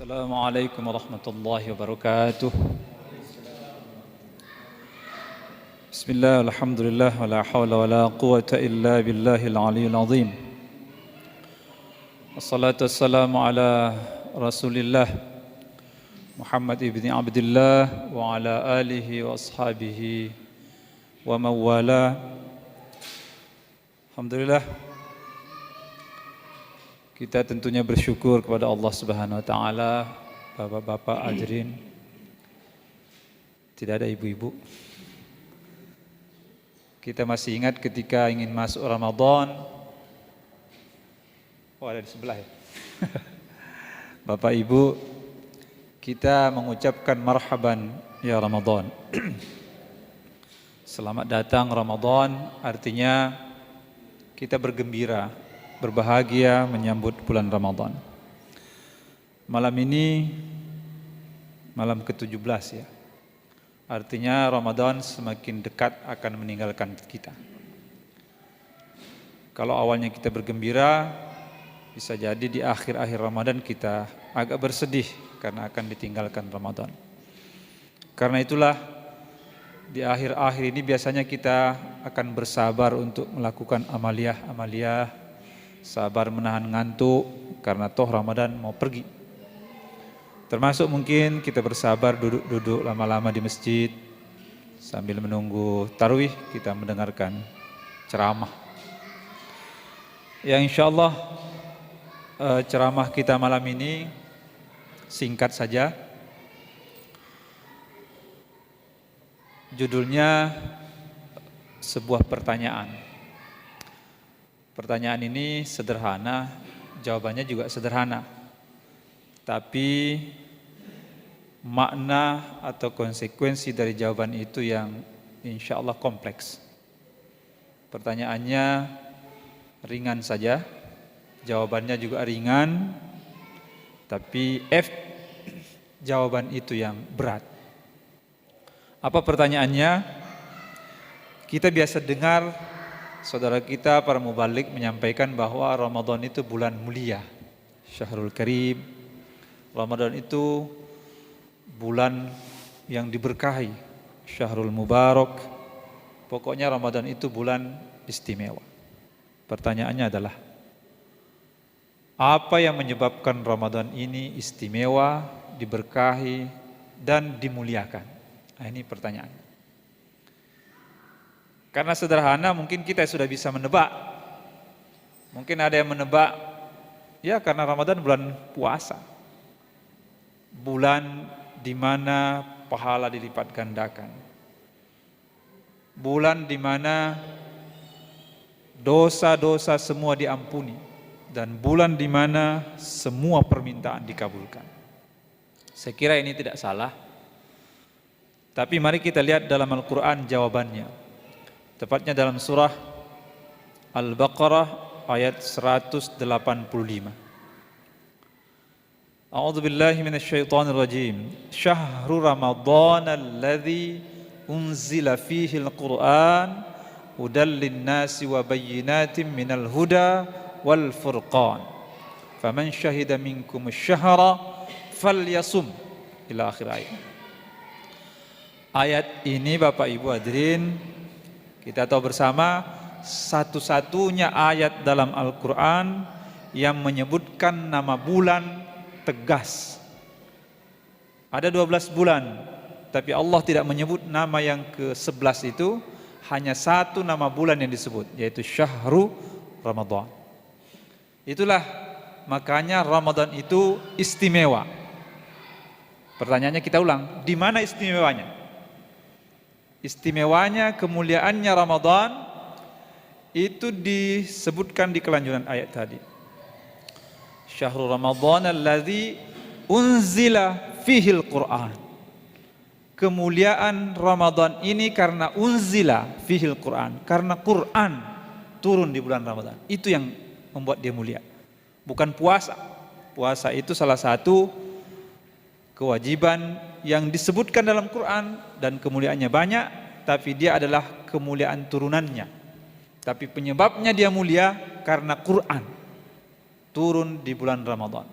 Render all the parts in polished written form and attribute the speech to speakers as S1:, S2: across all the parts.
S1: Assalamualaikum warahmatullahi wabarakatuh. Bismillah, alhamdulillah, wa la hawla wa la quwata illa billahil aliyil azim. Assalatu wassalamu ala rasulillah Muhammad ibn Abdullah wa ala alihi wa ashabihi wa mawala. Alhamdulillah, kita tentunya bersyukur kepada Allah Subhanahu wa taala, bapak-bapak hadirin. Tidak ada ibu-ibu. Kita masih ingat ketika ingin masuk Ramadan. Oh, ada di sebelah ya. Bapak Ibu, kita mengucapkan marhaban ya Ramadan. Selamat datang Ramadan, artinya kita bergembira, berbahagia menyambut bulan Ramadan. Malam ini malam ke-17 ya. Artinya Ramadan semakin dekat akan meninggalkan kita. Kalau awalnya kita bergembira, bisa jadi di akhir-akhir Ramadan kita agak bersedih karena akan ditinggalkan Ramadan. Karena itulah di akhir-akhir ini biasanya kita akan bersabar untuk melakukan amaliyah, sabar menahan ngantuk karena toh Ramadan mau pergi. Termasuk mungkin kita bersabar duduk-duduk lama-lama di masjid sambil menunggu tarawih, kita mendengarkan ceramah. Ya insyaallah ceramah kita malam ini singkat saja. Judulnya sebuah pertanyaan. Pertanyaan ini sederhana, jawabannya juga sederhana. Tapi makna atau konsekuensi dari jawaban itu yang insya Allah kompleks. Pertanyaannya ringan saja, jawabannya juga ringan, tapi jawaban itu yang berat. Apa pertanyaannya? Kita biasa dengar saudara kita para mubalik menyampaikan bahwa Ramadan itu bulan mulia, Syahrul Karim. Ramadan itu bulan yang diberkahi, Syahrul Mubarak. Pokoknya Ramadan itu bulan istimewa. Pertanyaannya adalah, apa yang menyebabkan Ramadan ini istimewa, diberkahi, dan dimuliakan? Nah, ini pertanyaan. Karena sederhana mungkin kita sudah bisa menebak. Mungkin ada yang menebak, ya karena Ramadan bulan puasa. Bulan di mana pahala dilipat gandakan. Bulan di mana dosa-dosa semua diampuni. Dan bulan di mana semua permintaan dikabulkan. Saya kira ini tidak salah. Tapi mari kita lihat dalam Al-Quran jawabannya. Tepatnya dalam surah Al-Baqarah ayat 185. A'udzu billahi minasyaitonir rajim. Syahrul Ramadan alladzi unzila fihi al-Qur'an hudal lin-nasi wa bayyinatin minal huda wal furqan. Faman syahida minkum asy-syahra falyasum ila akhir ayat. Ayat ini Bapak Ibu hadirin, kita tahu bersama satu-satunya ayat dalam Al-Quran yang menyebutkan nama bulan tegas. Ada 12 bulan, tapi Allah tidak menyebut nama yang ke-11 itu, hanya satu nama bulan yang disebut, yaitu Syahrul Ramadan. Itulah makanya Ramadan itu istimewa. Pertanyaannya kita ulang, di mana istimewanya? Istimewanya, kemuliaannya Ramadan itu disebutkan di kelanjutan ayat tadi. Syahrul Ramadan alladzi unzila fihil Qur'an. Kemuliaan Ramadan ini karena unzila fihil Qur'an, karena Qur'an turun di bulan Ramadan. Itu yang membuat dia mulia. Bukan puasa. Puasa itu salah satu kewajiban yang disebutkan dalam Quran dan kemuliaannya banyak, tapi dia adalah kemuliaan turunannya. Tapi penyebabnya dia mulia karena Quran turun di bulan Ramadan.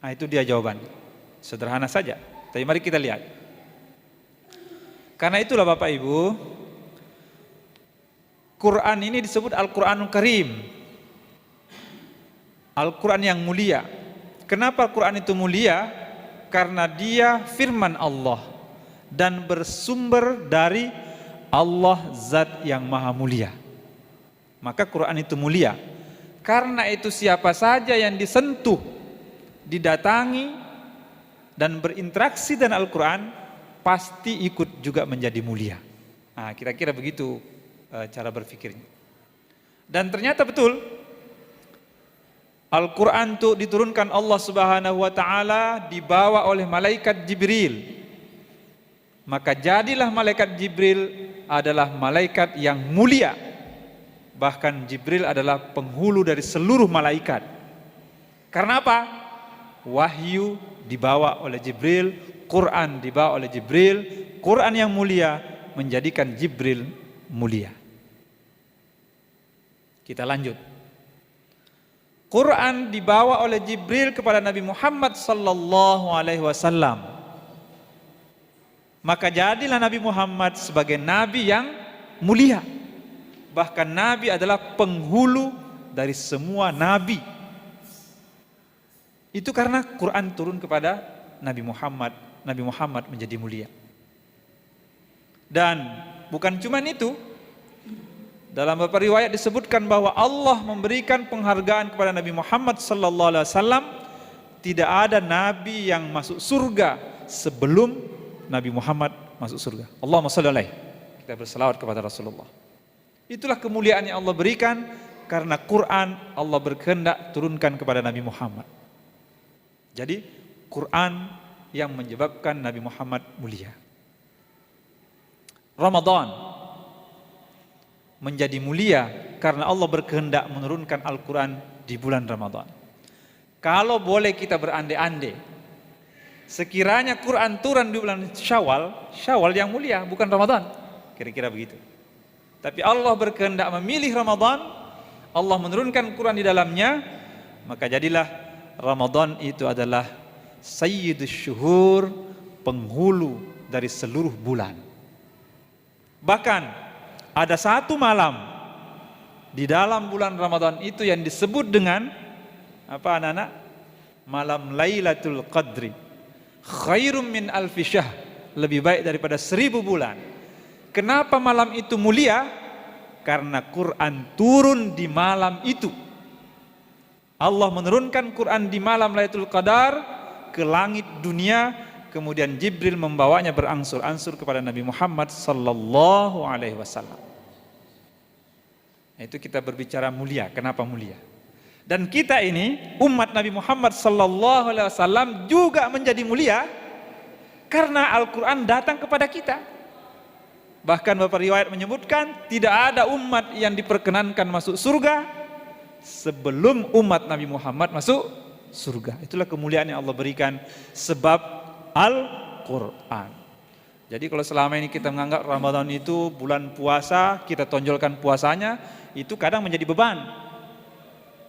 S1: Nah, itu dia jawaban. Sederhana saja. Tapi mari kita lihat. Karena itulah Bapak Ibu, Quran ini disebut Al-Quranul Karim. Al-Quran yang mulia. Kenapa Al-Quran itu mulia? Karena dia firman Allah dan bersumber dari Allah Zat yang Maha Mulia. Maka Quran itu mulia. Karena itu siapa saja yang disentuh, didatangi dan berinteraksi dengan Al-Quran pasti ikut juga menjadi mulia. Nah, kira-kira begitu cara berpikirnya. Dan ternyata betul, Al-Quran itu diturunkan Allah Subhanahu wa Ta'ala, dibawa oleh malaikat Jibril. Maka jadilah malaikat Jibril adalah malaikat yang mulia. Bahkan Jibril adalah penghulu dari seluruh malaikat. Karena apa? Wahyu dibawa oleh Jibril, Quran dibawa oleh Jibril. Quran yang mulia menjadikan Jibril mulia. Kita lanjut. Quran dibawa oleh Jibril kepada Nabi Muhammad sallallahu alaihi wasallam. Maka jadilah Nabi Muhammad sebagai nabi yang mulia. Bahkan nabi adalah penghulu dari semua nabi. Itu karena Quran turun kepada Nabi Muhammad. Nabi Muhammad menjadi mulia. Dan bukan cuma itu. Dalam beberapa riwayat disebutkan bahwa Allah memberikan penghargaan kepada Nabi Muhammad sallallahu alaihi wasallam. Tidak ada nabi yang masuk surga sebelum Nabi Muhammad masuk surga. Allahumma shalli alaihi. Kita berselawat kepada Rasulullah. Itulah kemuliaan yang Allah berikan karena Quran Allah berkehendak turunkan kepada Nabi Muhammad. Jadi Quran yang menyebabkan Nabi Muhammad mulia. Ramadan menjadi mulia karena Allah berkehendak menurunkan Al-Quran di bulan Ramadan. Kalau boleh kita berandai-andai, sekiranya Quran turun di bulan Syawal yang mulia, bukan Ramadan. Kira-kira begitu. Tapi Allah berkehendak memilih Ramadan, Allah menurunkan Quran di dalamnya, maka jadilah Ramadan itu adalah sayyidus syuhur, penghulu dari seluruh bulan. Bahkan ada satu malam di dalam bulan Ramadan itu yang disebut dengan apa anak-anak? Malam Lailatul Qadri. Khairum min alfi syahr, lebih baik daripada 1000 bulan. Kenapa malam itu mulia? Karena Quran turun di malam itu. Allah menurunkan Quran di malam Lailatul Qadar ke langit dunia, kemudian Jibril membawanya berangsur-angsur kepada Nabi Muhammad sallallahu alaihi wasallam. Itu kita berbicara mulia. Kenapa mulia? Dan kita ini umat Nabi Muhammad sallallahu alaihi wasallam juga menjadi mulia karena Al-Quran datang kepada kita. Bahkan beberapa riwayat menyebutkan tidak ada umat yang diperkenankan masuk surga sebelum umat Nabi Muhammad masuk surga. Itulah kemuliaan yang Allah berikan sebab Al-Quran. Jadi kalau selama ini kita menganggap Ramadan itu bulan puasa, kita tonjolkan puasanya, itu kadang menjadi beban.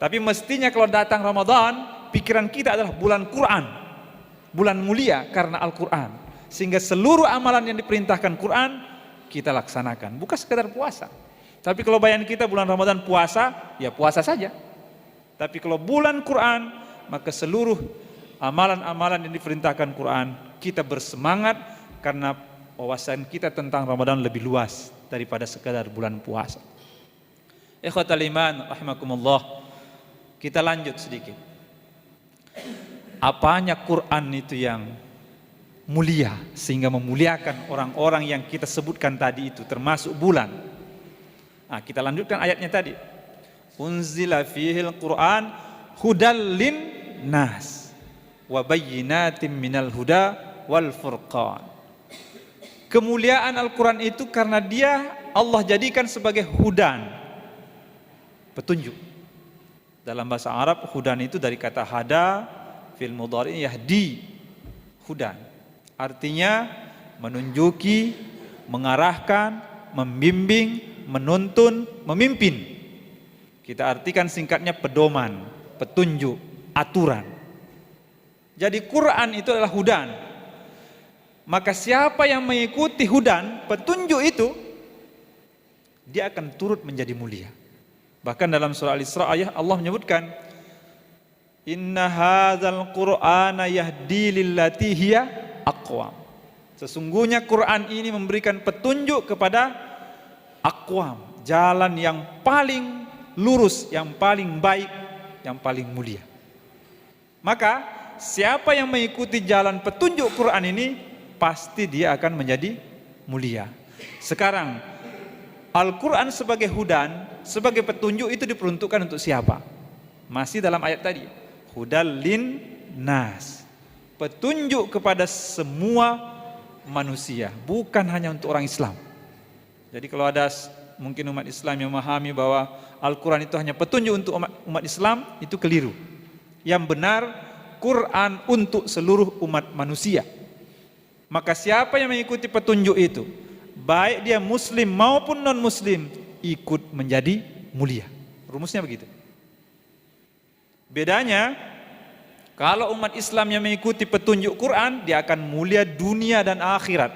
S1: Tapi mestinya kalau datang Ramadan, pikiran kita adalah bulan Quran, bulan mulia karena Al-Quran. Sehingga seluruh amalan yang diperintahkan Quran kita laksanakan, bukan sekedar puasa. Tapi kalau bayangan kita bulan Ramadan puasa, ya puasa saja. Tapi kalau bulan Quran, maka seluruh amalan-amalan yang diperintahkan Quran kita bersemangat karena wawasan kita tentang Ramadan lebih luas daripada sekedar bulan puasa. Ikhwatal iman rahimakumullah. Kita lanjut sedikit. Apanya Quran itu yang mulia sehingga memuliakan orang-orang yang kita sebutkan tadi itu termasuk bulan. Nah, kita lanjutkan ayatnya tadi. Unzila fihil Quran hudal lin nas wa bayyinatin minal huda wal furqan. Kemuliaan Al-Quran itu karena dia Allah jadikan sebagai hudan, petunjuk. Dalam bahasa Arab hudan itu dari kata hada fil mudhari yahdi, hudan. Artinya menunjuki, mengarahkan, membimbing, menuntun, memimpin. Kita artikan singkatnya pedoman, petunjuk, aturan. Jadi Quran itu adalah hudan. Maka siapa yang mengikuti hudan, petunjuk itu, dia akan turut menjadi mulia. Bahkan dalam surah Al-Isra Allah menyebutkan, Inna hadzal Qur'ana yahdi lillati hiya aqwam. Sesungguhnya Quran ini memberikan petunjuk kepada aqwam, jalan yang paling lurus, yang paling baik, yang paling mulia. Maka siapa yang mengikuti jalan petunjuk Quran ini, pasti dia akan menjadi mulia. Sekarang Al-Quran sebagai hudan, sebagai petunjuk itu diperuntukkan untuk siapa? Masih dalam ayat tadi, hudal lin nas, petunjuk kepada semua manusia, bukan hanya untuk orang Islam. Jadi kalau ada mungkin umat Islam yang memahami bahwa Al-Quran itu hanya petunjuk untuk umat Islam, itu keliru. Yang benar, Quran untuk seluruh umat manusia. Maka siapa yang mengikuti petunjuk itu, baik dia muslim maupun non muslim, ikut menjadi mulia. Rumusnya begitu. Bedanya, kalau umat Islam yang mengikuti petunjuk Quran, dia akan mulia dunia dan akhirat.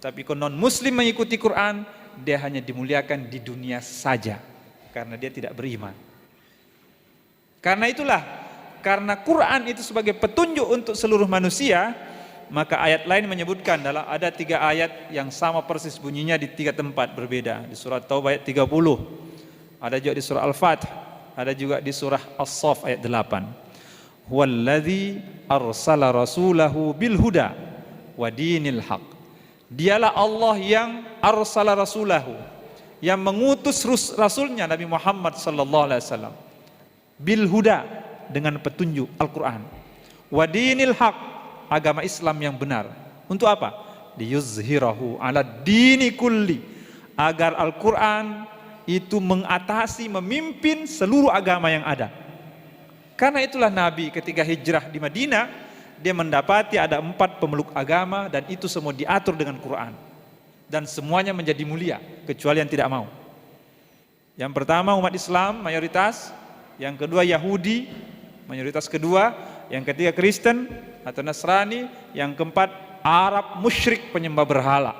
S1: Tapi kalau non muslim mengikuti Quran, dia hanya dimuliakan di dunia saja, karena dia tidak beriman. Karena itulah, karena Quran itu sebagai petunjuk untuk seluruh manusia, maka ayat lain menyebutkan, ada 3 ayat yang sama persis bunyinya di 3 tempat berbeda. Di surah Taubah ayat 30, ada juga di surah Al-Fath, ada juga di surah As-Saff ayat 8. Huwallazi arsala rasulahu bil huda wa dinil haq. Dialah Allah yang arsala rasulahu, yang mengutus rasulnya Nabi Muhammad sallallahu alaihi wasallam, bil huda, dengan petunjuk Al-Quran, wa dinil haq, agama Islam yang benar. Untuk apa? Liyuzhirahu ala dini kulli, agar Al-Quran itu mengatasi, memimpin seluruh agama yang ada. Karena itulah Nabi ketika hijrah di Madinah, dia mendapati ada 4 pemeluk agama, dan itu semua diatur dengan Quran, dan semuanya menjadi mulia kecuali yang tidak mau. Yang pertama umat Islam mayoritas, yang kedua Yahudi mayoritas kedua, yang ketiga Kristen atau Nasrani, yang keempat Arab musyrik penyembah berhala.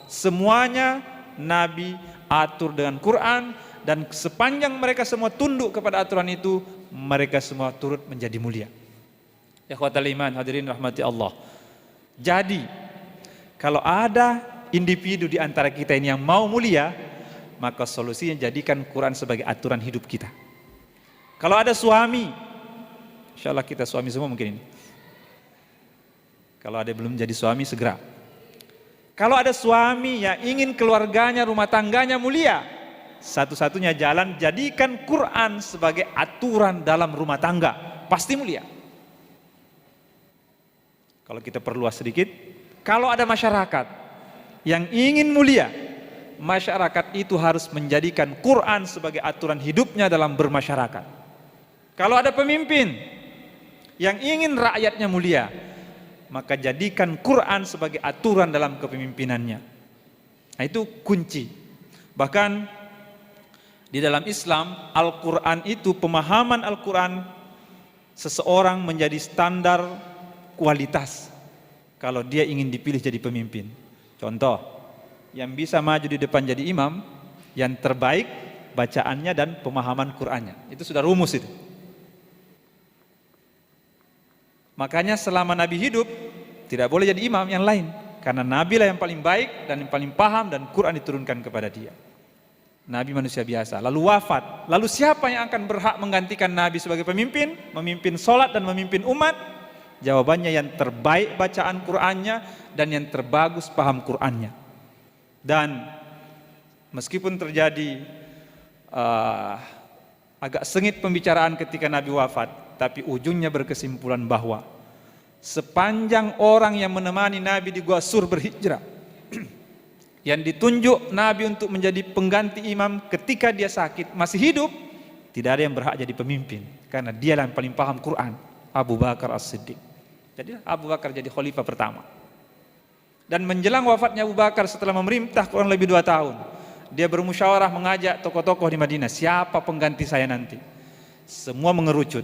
S1: Semuanya Nabi atur dengan Quran, dan sepanjang mereka semua tunduk kepada aturan itu, mereka semua turut menjadi mulia. Ikhwatal iman, hadirin rahmati Allah. Jadi kalau ada individu di antara kita ini yang mau mulia, maka solusinya jadikan Quran sebagai aturan hidup kita. Kalau ada suami, insya Allah kita suami semua mungkin ini. Kalau ada belum jadi suami, segera. Kalau ada suami yang ingin keluarganya, rumah tangganya mulia, satu-satunya jalan, jadikan Quran sebagai aturan dalam rumah tangga, pasti mulia. Kalau kita perluas sedikit, kalau ada masyarakat yang ingin mulia, masyarakat itu harus menjadikan Quran sebagai aturan hidupnya dalam bermasyarakat. Kalau ada pemimpin yang ingin rakyatnya mulia, maka jadikan Quran sebagai aturan dalam kepemimpinannya. Nah, itu kunci. Bahkan di dalam Islam, Al-Quran itu, pemahaman Al-Quran, seseorang menjadi standar kualitas kalau dia ingin dipilih jadi pemimpin. Contoh, yang bisa maju di depan jadi imam, yang terbaik bacaannya dan pemahaman Qurannya. Itu sudah rumus itu. Makanya selama Nabi hidup, tidak boleh jadi imam yang lain, karena Nabi lah yang paling baik dan yang paling paham, dan Quran diturunkan kepada dia. Nabi manusia biasa, lalu wafat. Lalu siapa yang akan berhak menggantikan Nabi sebagai pemimpin? Memimpin sholat dan memimpin umat? Jawabannya yang terbaik bacaan Qurannya dan yang terbagus paham Qurannya. Dan meskipun terjadi agak sengit pembicaraan ketika Nabi wafat, tapi ujungnya berkesimpulan bahwa sepanjang orang yang menemani Nabi di Gua Sur berhijrah, yang ditunjuk Nabi untuk menjadi pengganti imam ketika dia sakit, masih hidup, tidak ada yang berhak jadi pemimpin, karena dia yang paling paham Quran, Abu Bakar As-Siddiq. Jadi Abu Bakar jadi khalifah pertama. Dan menjelang wafatnya Abu Bakar, setelah memerintah kurang lebih 2 tahun, dia bermusyawarah mengajak tokoh-tokoh di Madinah, siapa pengganti saya nanti? Semua mengerucut.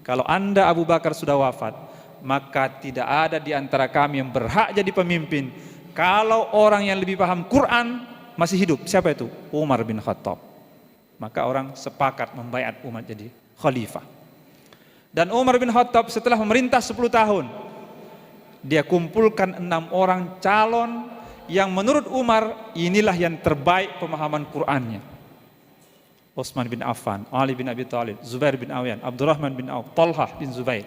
S1: Kalau Anda Abu Bakar sudah wafat, maka tidak ada di antara kami yang berhak jadi pemimpin kalau orang yang lebih paham Quran masih hidup. Siapa itu? Umar bin Khattab. Maka orang sepakat membaiat Umar jadi khalifah. Dan Umar bin Khattab setelah memerintah 10 tahun, dia kumpulkan 6 orang calon yang menurut Umar inilah yang terbaik pemahaman Qur'annya. Utsman bin Affan, Ali bin Abi Thalib, Zubair bin Awyan, Abdurrahman bin Auf, Talhah bin Zubair.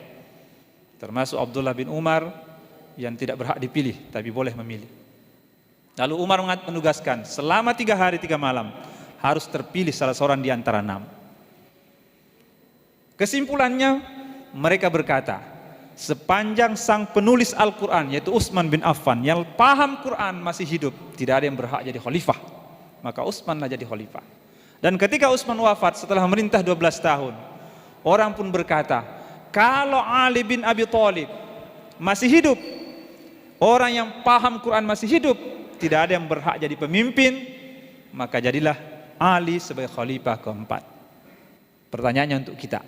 S1: Termasuk Abdullah bin Umar yang tidak berhak dipilih tapi boleh memilih. Lalu Umar menugaskan selama 3 hari 3 malam harus terpilih salah seorang di antara 6. Kesimpulannya mereka berkata, sepanjang sang penulis Al-Quran yaitu Utsman bin Affan yang paham Quran masih hidup, tidak ada yang berhak jadi khalifah. Maka Utsmanlah jadi khalifah. Dan ketika Utsman wafat setelah memerintah 12 tahun, orang pun berkata, kalau Ali bin Abi Thalib masih hidup, orang yang paham Quran masih hidup, tidak ada yang berhak jadi pemimpin, maka jadilah Ali sebagai khalifah keempat. Pertanyaannya untuk kita,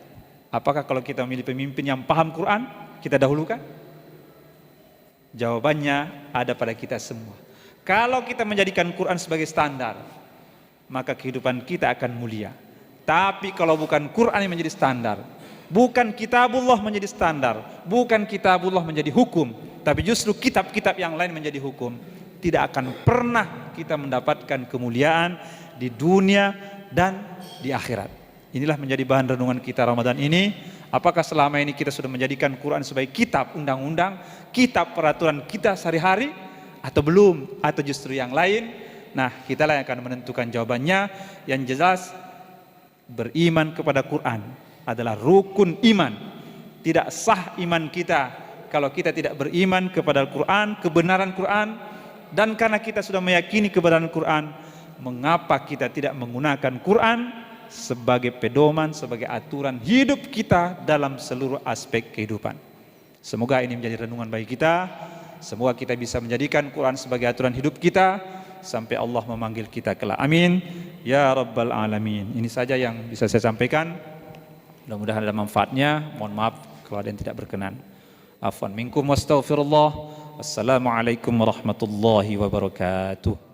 S1: apakah kalau kita memilih pemimpin yang paham Quran, kita dahulukan? Jawabannya ada pada kita semua. Kalau kita menjadikan Quran sebagai standar, maka kehidupan kita akan mulia. Tapi kalau bukan Quran yang menjadi standar, bukan kitabullah menjadi standar, bukan kitabullah menjadi hukum, tapi justru kitab-kitab yang lain menjadi hukum, tidak akan pernah kita mendapatkan kemuliaan di dunia dan di akhirat. Inilah menjadi bahan renungan kita Ramadan ini. Apakah selama ini kita sudah menjadikan Quran sebagai kitab undang-undang, kitab peraturan kita sehari-hari, atau belum, atau justru yang lain? Nah, kitalah yang akan menentukan jawabannya. Yang jelas, beriman kepada Quran adalah rukun iman. Tidak sah iman kita kalau kita tidak beriman kepada Al-Quran, kebenaran Quran. Dan karena kita sudah meyakini kebenaran Quran, mengapa kita tidak menggunakan Quran sebagai pedoman, sebagai aturan hidup kita dalam seluruh aspek kehidupan? Semoga ini menjadi renungan bagi kita. Semoga kita bisa menjadikan Quran sebagai aturan hidup kita sampai Allah memanggil kita kelak. Amin ya rabbal alamin. Ini saja yang bisa saya sampaikan. Mudah-mudahan ada manfaatnya. Mohon maaf kalau ada yang tidak berkenan. Afwan minkum wastaghfirullah. Wassalamualaikum warahmatullahi wabarakatuh.